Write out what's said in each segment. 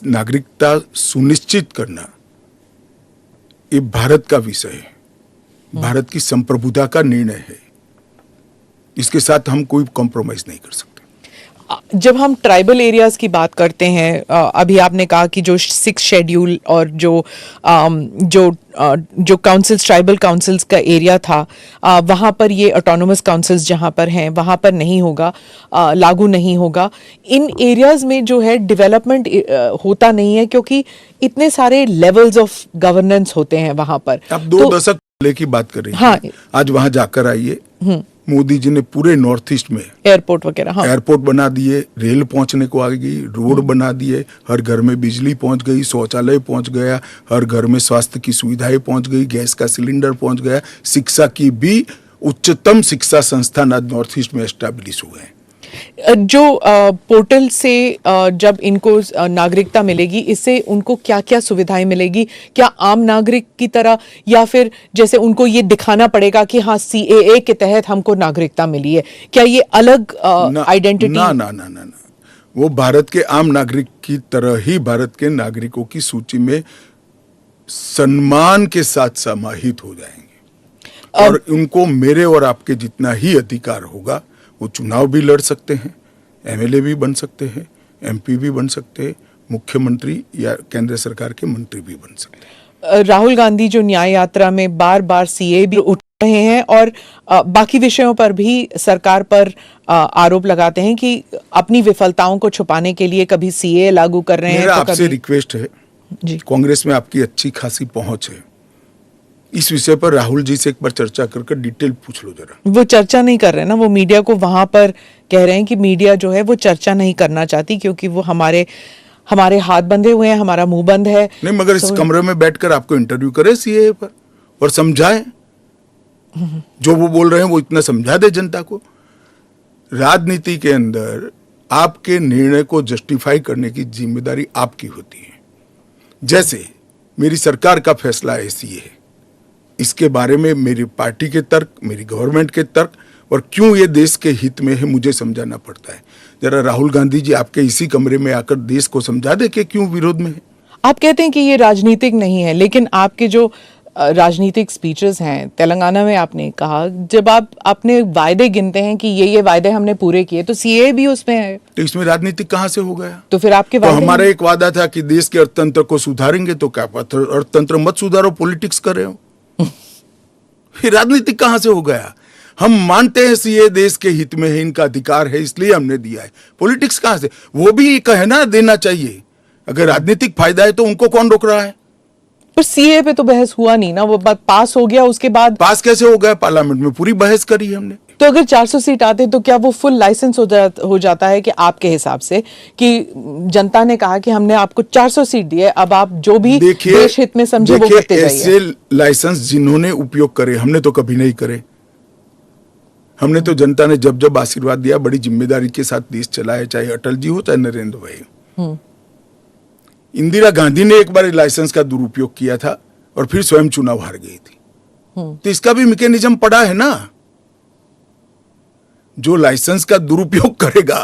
नागरिकता सुनिश्चित करना ये भारत का विषय है, भारत की संप्रभुता का निर्णय है। इसके साथ हम कोई कॉम्प्रोमाइज नहीं कर सकते। जब हम ट्राइबल एरियाज की बात करते हैं, अभी आपने कहा कि जो 6 शेड्यूल और जो काउंसिल्स, ट्राइबल काउंसिल्स का एरिया था, वहाँ पर ये ऑटोनोमस काउंसिल्स जहाँ पर हैं वहाँ पर नहीं होगा, लागू नहीं होगा। इन एरियाज में जो है डेवलपमेंट होता नहीं है क्योंकि इतने सारे लेवल्स ऑफ गवर्नेंस होते हैं वहाँ पर। आप 2 दशक पहले की बात कर रही हैं। हाँ, आज वहाँ जाकर आइए, मोदी जी ने पूरे नॉर्थ ईस्ट में एयरपोर्ट वगैरह, हाँ, एयरपोर्ट बना दिए, रेल पहुंचने को आ गई, रोड बना दिए, हर घर में बिजली पहुंच गई, शौचालय पहुंच गया, हर घर में स्वास्थ्य की सुविधाएं पहुंच गई, गैस का सिलेंडर पहुंच गया, शिक्षा की भी उच्चतम शिक्षा संस्थान आज नॉर्थ ईस्ट में एस्टैब्लिश हुए हैं। जो पोर्टल से जब इनको नागरिकता मिलेगी, इससे उनको क्या क्या सुविधाएं मिलेगी? क्या आम नागरिक की तरह, या फिर जैसे उनको ये दिखाना पड़ेगा कि हाँ CAA के तहत हमको नागरिकता मिली है? क्या ये अलग आइडेंटिटी? ना ना ना ना ना, वो भारत के आम नागरिक की तरह ही भारत के नागरिकों की सूची में सम्मान के साथ समाहित हो जाएंगे और उनको मेरे और आपके जितना ही अधिकार होगा। वो चुनाव भी लड़ सकते हैं, MLA भी बन सकते हैं, MP भी बन सकते हैं, मुख्यमंत्री या केंद्र सरकार के मंत्री भी बन सकते हैं। राहुल गांधी जो न्याय यात्रा में बार बार CAA भी उठ रहे हैं और बाकी विषयों पर भी सरकार पर आरोप लगाते हैं कि अपनी विफलताओं को छुपाने के लिए कभी CAA लागू कर रहे हैं। मेरा आपसे रिक्वेस्ट है जी, कांग्रेस में आपकी अच्छी खासी पहुंच है, इस विषय पर राहुल जी से एक बार चर्चा कर डिटेल पूछ लो जरा। वो चर्चा नहीं कर रहे ना, वो मीडिया को वहां पर कह रहे हैं कि मीडिया जो है वो चर्चा नहीं करना चाहती क्योंकि वो हमारे हाथ बंधे हुए हैं, हमारा मुंह बंद है। नहीं, मगर इस कमरे में बैठकर आपको इंटरव्यू करे CAA पर और समझाए, जो वो बोल रहे हैं वो इतना समझा दे जनता को। राजनीति के अंदर आपके निर्णय को जस्टिफाई करने की जिम्मेदारी आपकी होती है। जैसे मेरी सरकार का फैसला ऐसी है, इसके बारे में मेरी पार्टी के तर्क, मेरी गवर्नमेंट के तर्क और क्यों ये देश के हित में है मुझे समझाना पड़ता है। जरा राहुल गांधी जी आपके इसी कमरे में आकर देश को समझा दे कि क्यों विरोध में है। आप कहते हैं कि ये राजनीतिक नहीं है, लेकिन आपके जो राजनीतिक स्पीचेस हैं, तेलंगाना में आपने कहा, जब आप अपने वायदे गिनते हैं कि ये वायदे हमने पूरे किए, तो CAA भी उसमें है, तो इसमें राजनीतिक कहां से हो गया? तो फिर आपके तो हमारा एक वादा था कि देश के अर्थतंत्र को सुधारेंगे, तो क्या अर्थतंत्र मत सुधारो, पॉलिटिक्स कर रहे हो। फिर राजनीतिक कहां से हो गया? हम मानते हैं CAA देश के हित में है, इनका अधिकार है, इसलिए हमने दिया है। पॉलिटिक्स कहां से? वो भी कहे ना देना चाहिए। अगर राजनीतिक फायदा है तो उनको कौन रोक रहा है? पर CAA पे तो बहस हुआ नहीं ना, वो बात पास हो गया, उसके बाद पास कैसे हो गया? पार्लियामेंट में पूरी बहस करी हमने। तो अगर 400 सीट आते तो क्या वो फुल लाइसेंस हो जाता है कि आपके हिसाब से कि जनता ने कहा कि हमने आपको 400 सीट दी है, अब आप जो भी देश हित में समझे वो करते जाइए। ऐसे लाइसेंस जिन्होंने उपयोग करे, हमने तो कभी नहीं करे। हमने तो जनता ने जब जब आशीर्वाद दिया बड़ी जिम्मेदारी के साथ देश चलाया, चाहे अटल जी हो चाहे नरेंद्र भाई हो। इंदिरा गांधी ने एक बार लाइसेंस का दुरुपयोग किया था और फिर स्वयं चुनाव हार गई थी। तो इसका भी मैकेनिज्म पड़ा है ना। जो लाइसेंस का दुरुपयोग करेगा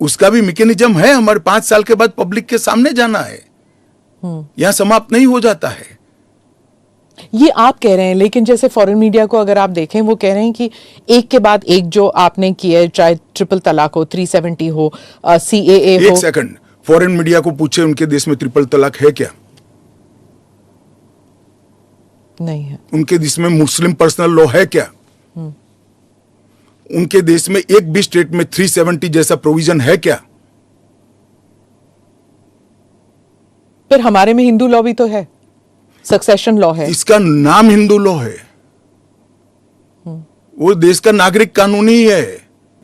उसका भी मैकेनिज्म है। हमारे 5 साल के बाद पब्लिक के सामने जाना है, यहां समाप्त नहीं हो जाता है। ये आप कह रहे हैं, लेकिन जैसे फॉरेन मीडिया को अगर आप देखें, वो कह रहे हैं कि एक के बाद एक जो आपने किया है, चाहे ट्रिपल तलाक हो, 370 हो, CAA हो। एक सेकंड, फॉरेन मीडिया को पूछे उनके देश में ट्रिपल तलाक है क्या? नहीं है। उनके देश में मुस्लिम पर्सनल लॉ है क्या? उनके देश में एक भी स्टेट में 370 जैसा प्रोविजन है क्या? फिर हमारे में हिंदू लॉ भी तो है, सक्सेशन लॉ है। इसका नाम हिंदू लॉ है, वो देश का नागरिक कानून ही है।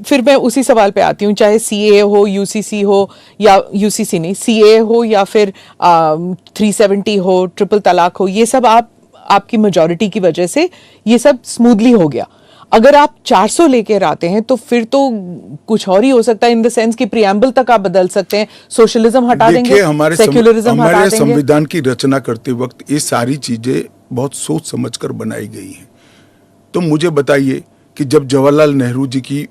फिर मैं उसी सवाल पे आती हूँ, चाहे CAA हो, UCC हो, या UCC नहीं, CAA हो, या फिर 370 हो, ट्रिपल तलाक हो, ये सब आपकी मेजॉरिटी की वजह से ये सब स्मूथली हो गया। अगर आप 400 लेकर आते हैं तो फिर तो कुछ और ही हो सकता है, इन द सेंस कि प्रियम्बल तक आप बदल सकते हैं, सोशलिज्म हटा देंगे, सेक्युलरिज्म हटा देंगे। संविधान की रचना करते वक्त ये सारी चीजें बहुत सोच समझकर बनाई गई हैं। तो मुझे बताइए कि जब जवाहरलाल नेहरू जी की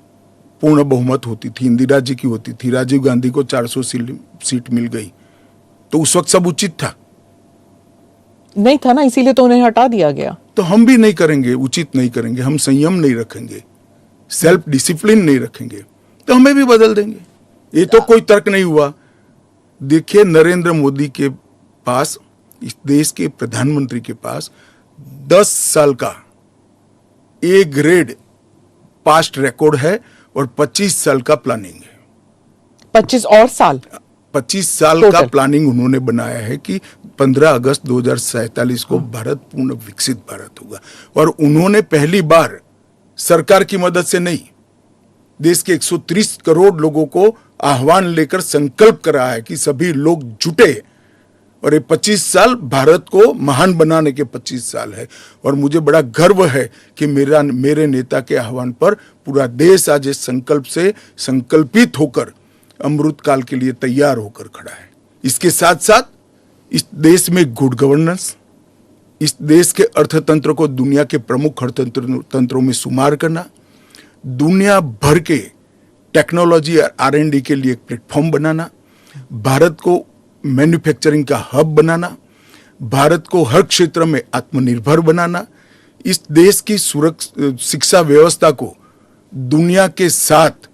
पूर्ण बहुमत होती थी, इंदिरा जी की होती थी, राजीव गांधी को 400 सीट मिल गई, तो उस वक्त सब उचित था। नहीं था ना, इसीलिए तो उन्हें हटा दिया गया। तो हम भी नहीं करेंगे, उचित नहीं करेंगे, हम संयम नहीं रखेंगे, सेल्फ डिसिप्लिन नहीं रखेंगे, तो हमें भी बदल देंगे। ये तो कोई तर्क नहीं हुआ। देखिए, नरेंद्र मोदी के पास, इस देश के प्रधानमंत्री के पास 10 साल का ए ग्रेड पास्ट रिकॉर्ड है और 25 साल का प्लानिंग है। 25 और साल 25 साल Total. का प्लानिंग उन्होंने बनाया है कि 15 अगस्त 2047 को भारत पूर्ण विकसित भारत होगा। और उन्होंने पहली बार सरकार की मदद से नहीं, देश के 130 करोड़ लोगों को आह्वान लेकर संकल्प करा है कि सभी लोग जुटे, और ये 25 साल भारत को महान बनाने के 25 साल है। और मुझे बड़ा गर्व है कि मेरे नेता के आह्वान पर पूरा देश आज इस संकल्प से संकल्पित होकर अमृत काल के लिए तैयार होकर खड़ा है। इसके साथ साथ इस देश में गुड गवर्नेंस, इस देश के अर्थतंत्र को दुनिया के प्रमुख अर्थतंत्रों में शुमार करना, दुनिया भर के टेक्नोलॉजी और R&D के लिए एक प्लेटफॉर्म बनाना, भारत को मैन्युफैक्चरिंग का हब बनाना, भारत को हर क्षेत्र में आत्मनिर्भर बनाना, इस देश की शिक्षा व्यवस्था को दुनिया के साथ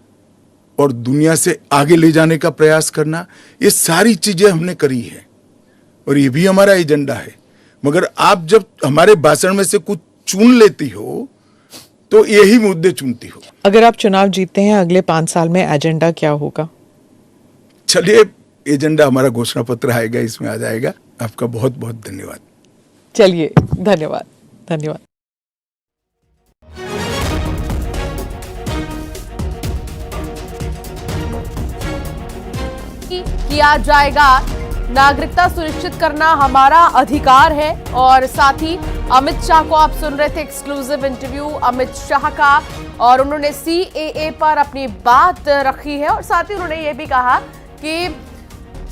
और दुनिया से आगे ले जाने का प्रयास करना, ये सारी चीजें हमने करी है और ये भी हमारा एजेंडा है। मगर आप जब हमारे भाषण में से कुछ चुन लेती हो तो यही मुद्दे चुनती हो। अगर आप चुनाव जीतते हैं अगले 5 साल में एजेंडा क्या होगा? चलिए, एजेंडा हमारा घोषणा पत्र आएगा, इसमें आ जाएगा। आपका बहुत बहुत धन्यवाद। चलिए, धन्यवाद धन्यवाद। किया जाएगा, नागरिकता सुनिश्चित करना हमारा अधिकार है। और साथ ही अमित शाह को आप सुन रहे थे, एक्सक्लूसिव इंटरव्यू अमित शाह का, और उन्होंने CAA पर अपनी बात रखी है। और साथ ही उन्होंने ये भी कहा कि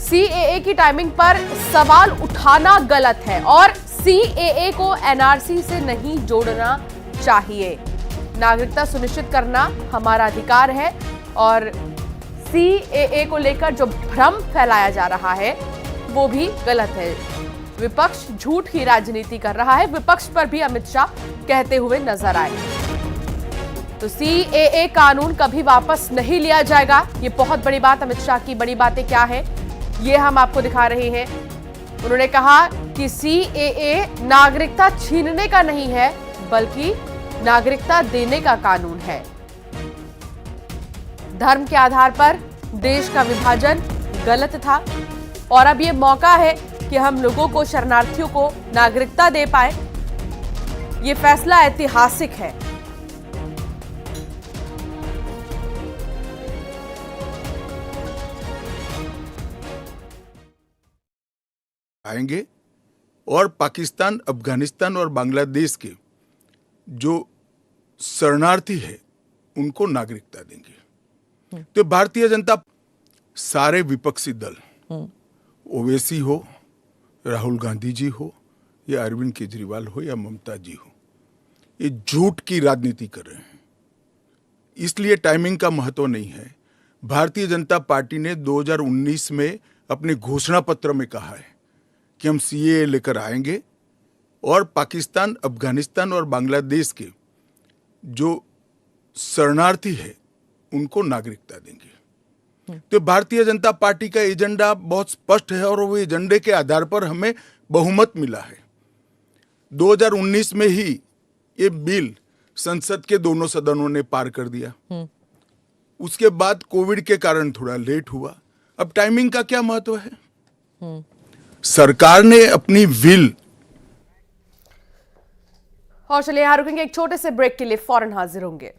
CAA की टाइमिंग पर सवाल उठाना गलत है और CAA को NRC से नहीं जोड़ना चाहिए। नागरिकता सुनिश्चित करना हमारा अधिकार है और CAA को लेकर जो भ्रम फैलाया जा रहा है वो भी गलत है। विपक्ष झूठ की राजनीति कर रहा है, विपक्ष पर भी अमित शाह कहते हुए नजर आए। तो CAA कानून कभी वापस नहीं लिया जाएगा, ये बहुत बड़ी बात। अमित शाह की बड़ी बातें क्या है ये हम आपको दिखा रहे हैं। उन्होंने कहा कि CAA नागरिकता छीनने का नहीं है बल्कि नागरिकता देने का कानून है। धर्म के आधार पर देश का विभाजन गलत था और अब ये मौका है कि हम लोगों को, शरणार्थियों को नागरिकता दे पाए। ये फैसला ऐतिहासिक है। आएंगे और पाकिस्तान, अफगानिस्तान और बांग्लादेश के जो शरणार्थी है उनको नागरिकता देंगे। तो भारतीय जनता, सारे विपक्षी दल, ओवैसी हो, राहुल गांधी जी हो या अरविंद केजरीवाल हो या ममता जी हो, ये झूठ की राजनीति कर रहे हैं। इसलिए टाइमिंग का महत्व नहीं है। भारतीय जनता पार्टी ने 2019 में अपने घोषणा पत्र में कहा है कि हम CAA लेकर आएंगे और पाकिस्तान, अफगानिस्तान और बांग्लादेश के जो शरणार्थी है उनको नागरिकता देंगे। तो भारतीय जनता पार्टी का एजेंडा बहुत स्पष्ट है और वो एजेंडे के आधार पर हमें बहुमत मिला है। 2019 में ही ये बिल संसद के दोनों सदनों ने पार कर दिया। उसके बाद कोविड के कारण थोड़ा लेट हुआ। अब टाइमिंग का क्या महत्व है? सरकार ने अपनी विल। और चलिए यहाँ रुकेंगे, एक छोटे से ब्रेक के लिए फौरन हाजिर होंगे।